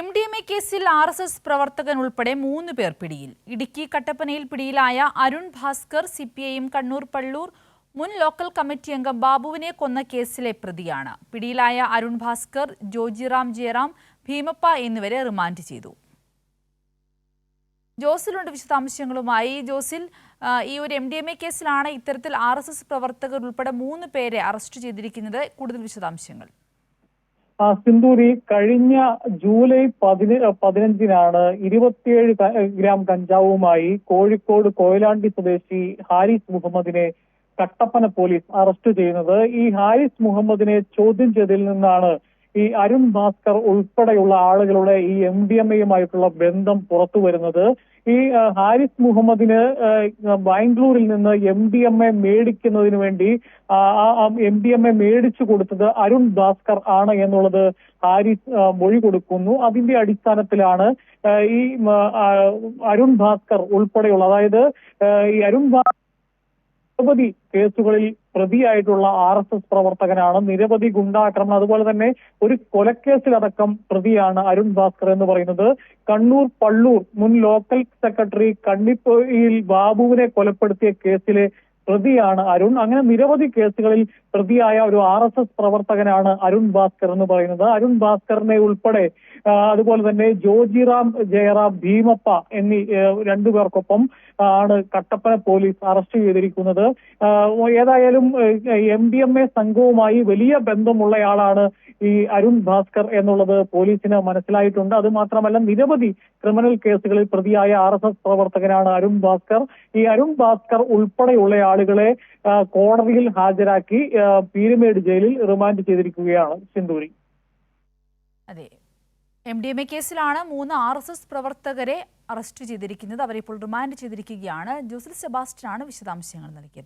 MDMA കേസിൽ RSS പ്രവർത്തകൻ ഉൾപ്പെടെ 3 പേർ പിടിയിൽ. ഇടുക്കി കട്ടപ്പനയിൽ പിടിയിലായ അരുൺ ഭാസ്കർ CPIM കണ്ണൂർ പള്ളൂർ മുൻ ലോക്കൽ കമ്മിറ്റി അംഗം ബാബുവിനെ കൊന്ന കേസിലെ പ്രതിയാണ്. പിടിയിലായ അരുൺ ഭാസ്കർ, ജോജിറാം ജയറാം, ഭീമപ്പ എന്നിവരെ റിമാൻഡ് ചെയ്തു. ജോസിലുണ്ട് വിശദാംശങ്ങളുമായി. ജോസിൽ, ഈ ഒരു MDMA കേസിലാണ് ഇത്തരത്തിൽ RSS പ്രവർത്തകർ ഉൾപ്പെടെ 3 പേരെ അറസ്റ്റ് ചെയ്തിരിക്കുന്നത്. കൂടുതൽ വിശദാംശങ്ങൾ. സിന്ദൂരി, കഴിഞ്ഞ ജൂലൈ 15-നാണ് 27 ഗ്രാം കഞ്ചാവുമായി കോഴിക്കോട് കൊയിലാണ്ടി സ്വദേശി ഹാരിസ് മുഹമ്മദിനെ കട്ടപ്പന പോലീസ് അറസ്റ്റ് ചെയ്യുന്നത്. ഈ ഹാരിസ് മുഹമ്മദിനെ ചോദ്യം ചെയ്തതിൽ നിന്നാണ് ഈ അരുൺ ഭാസ്കർ ഉൾപ്പെടെയുള്ള ആളുകളുടെ ഈ MDMAയുമായിട്ടുള്ള ബന്ധം പുറത്തു വരുന്നത്. ഈ ഹാരിസ് മുഹമ്മദിന് ബാംഗ്ലൂരിൽ നിന്ന് MDMA മേടിക്കുന്നതിന് വേണ്ടി MDMA മേടിച്ചു കൊടുത്തത് അരുൺ ഭാസ്കർ ആണ് എന്നുള്ളത് ഹാരിസ് മൊഴി കൊടുക്കുന്നു. അതിന്റെ അടിസ്ഥാനത്തിലാണ് ഈ അരുൺ ഭാസ്കർ ഉൾപ്പെടെയുള്ള, അതായത് ഈ അരുൺ നിരവധി കേസുകളിൽ പ്രതിയായിട്ടുള്ള RSS പ്രവർത്തകനാണ്. നിരവധി ഗുണ്ടാക്രമണം, അതുപോലെ തന്നെ ഒരു കൊലക്കേസിലടക്കം പ്രതിയാണ് അരുൺ ഭാസ്കർ എന്ന് പറയുന്നത്. കണ്ണൂർ പള്ളൂർ മുൻ ലോക്കൽ സെക്രട്ടറി കണ്ണിപ്പൊയിൽ ബാബുവിനെ കൊലപ്പെടുത്തിയ കേസിലെ പ്രതിയാണ് അരുൺ. അങ്ങനെ നിരവധി കേസുകളിൽ പ്രതിയായ ഒരു RSS പ്രവർത്തകനാണ് അരുൺ ഭാസ്കർ എന്ന് പറയുന്നത്. അരുൺ ഭാസ്കറിനെ ഉൾപ്പെടെ അതുപോലെ തന്നെ ജോജിറാം ജയറാം, ഭീമപ്പ എന്നീ 2 പേർക്കൊപ്പം ആണ് കട്ടപ്പന പോലീസ് അറസ്റ്റ് ചെയ്തിരിക്കുന്നത്. ഏതായാലും MDMA സംഘവുമായി വലിയ ബന്ധമുള്ളയാളാണ് ഈ അരുൺ ഭാസ്കർ എന്നുള്ളത് പോലീസിന് മനസ്സിലായിട്ടുണ്ട്. അത് മാത്രമല്ല, നിരവധി ക്രിമിനൽ കേസുകളിൽ പ്രതിയായ RSS പ്രവർത്തകനാണ് അരുൺ ഭാസ്കർ. ഈ അരുൺ ഭാസ്കർ ഉൾപ്പെടെയുള്ള ആളുകളെ കോടതിയിൽ ഹാജരാക്കി പീരുമേട് ജയിലിൽ റിമാൻഡ് ചെയ്തിരിക്കുകയാണ്. സിന്ദൂരി, അതെ, MDMA കേസിലാണ് 3 RSS പ്രവർത്തകരെ അറസ്റ്റ് ചെയ്തിരിക്കുന്നത്. അവരെ ഇപ്പോൾ റിമാൻഡ് ചെയ്തിരിക്കുകയാണ്. ജോസിൽ സെബാസ്റ്റ്യനാണ് വിശദാംശങ്ങൾ നൽകിയത്.